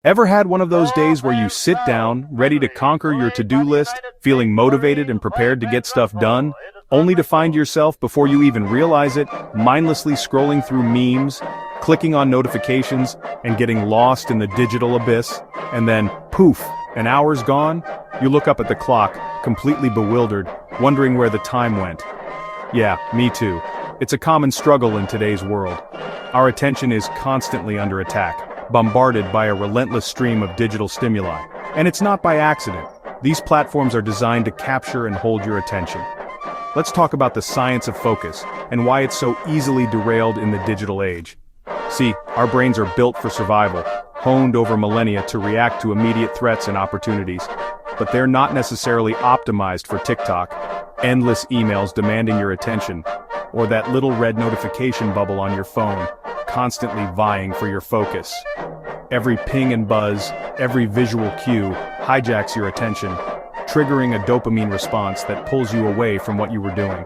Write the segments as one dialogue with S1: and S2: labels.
S1: Ever had one of those days where you sit down, ready to conquer your to-do list, feeling motivated and prepared to get stuff done, only to find yourself, before you even realize it, mindlessly scrolling through memes, clicking on notifications, and getting lost in the digital abyss, and then, poof, an hour's gone? You look up at the clock, completely bewildered, wondering where the time went. Yeah, me too. It's a common struggle in today's world. Our attention is constantly under attack, bombarded by a relentless stream of digital stimuli. And it's not by accident. These platforms are designed to capture and hold your attention. Let's talk about the science of focus, and why it's so easily derailed in the digital age. See, our brains are built for survival, honed over millennia to react to immediate threats and opportunities. But they're not necessarily optimized for TikTok, endless emails demanding your attention, or that little red notification bubble on your phone, constantly vying for your focus. Every ping and buzz, every visual cue, hijacks your attention, triggering a dopamine response that pulls you away from what you were doing.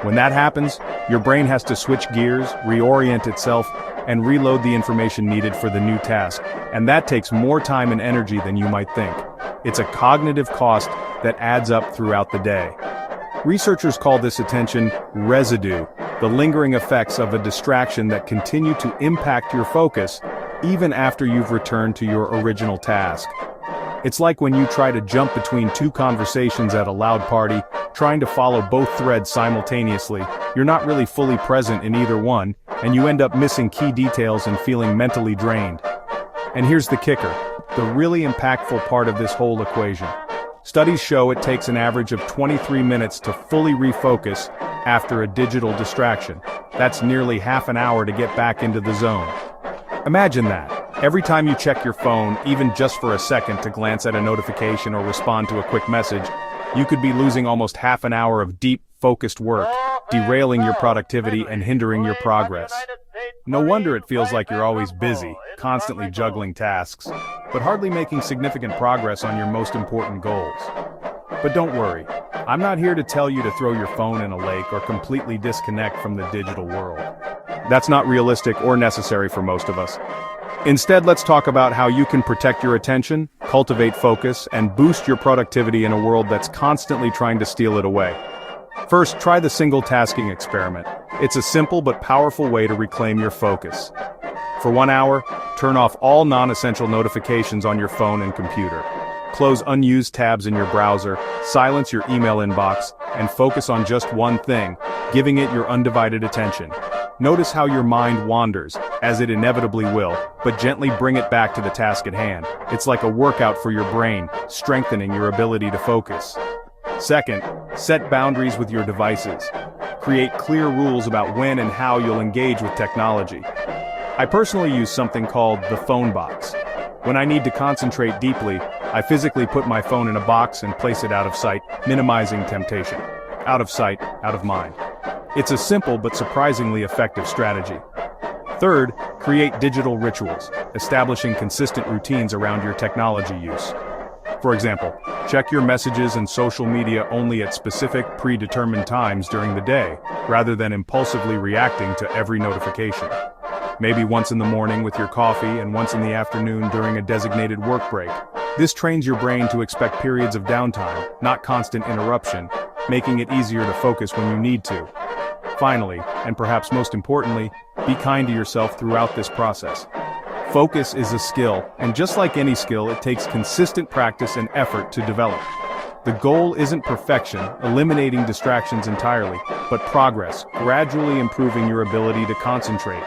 S1: When that happens, your brain has to switch gears, reorient itself, and reload the information needed for the new task, and that takes more time and energy than you might think. It's a cognitive cost that adds up throughout the day. Researchers call this attention residue, the lingering effects of a distraction that continue to impact your focus even after you've returned to your original task. It's like when you try to jump between two conversations at a loud party, trying to follow both threads simultaneously. You're not really fully present in either one, and you end up missing key details and feeling mentally drained. And here's the kicker, the really impactful part of this whole equation. Studies show it takes an average of 23 minutes to fully refocus after a digital distraction. That's nearly half an hour to get back into the zone. Imagine that. Every time you check your phone, even just for a second to glance at a notification or respond to a quick message, you could be losing almost half an hour of deep, focused work, derailing your productivity and hindering your progress. No wonder it feels like you're always busy, constantly juggling tasks, but hardly making significant progress on your most important goals. But don't worry, I'm not here to tell you to throw your phone in a lake or completely disconnect from the digital world. That's not realistic or necessary for most of us. Instead, let's talk about how you can protect your attention, cultivate focus, and boost your productivity in a world that's constantly trying to steal it away. First, try the single tasking experiment. It's a simple but powerful way to reclaim your focus. For 1 hour, turn off all non-essential notifications on your phone and computer. Close unused tabs in your browser, silence your email inbox, and focus on just one thing, giving it your undivided attention. Notice how your mind wanders, as it inevitably will, but gently bring it back to the task at hand. It's like a workout for your brain, strengthening your ability to focus. Second, set boundaries with your devices. Create clear rules about when and how you'll engage with technology. I personally use something called the phone box. When I need to concentrate deeply, I physically put my phone in a box and place it out of sight, minimizing temptation. Out of sight, out of mind. It's a simple but surprisingly effective strategy. Third, create digital rituals, establishing consistent routines around your technology use. For example, check your messages and social media only at specific, predetermined times during the day, rather than impulsively reacting to every notification. Maybe once in the morning with your coffee and once in the afternoon during a designated work break. This trains your brain to expect periods of downtime, not constant interruption, making it easier to focus when you need to. Finally, and perhaps most importantly, be kind to yourself throughout this process. Focus is a skill, and just like any skill, it takes consistent practice and effort to develop. The goal isn't perfection, eliminating distractions entirely, but progress, gradually improving your ability to concentrate.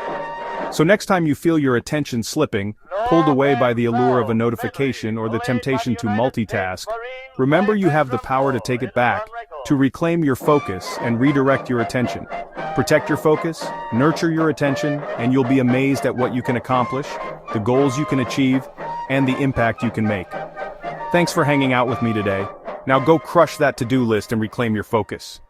S1: So next time you feel your attention slipping, pulled away by the allure of a notification or the temptation to multitask, remember you have the power to take it back, to reclaim your focus and redirect your attention. Protect your focus, nurture your attention, and you'll be amazed at what you can accomplish, the goals you can achieve, and the impact you can make. Thanks for hanging out with me today. Now go crush that to-do list and reclaim your focus.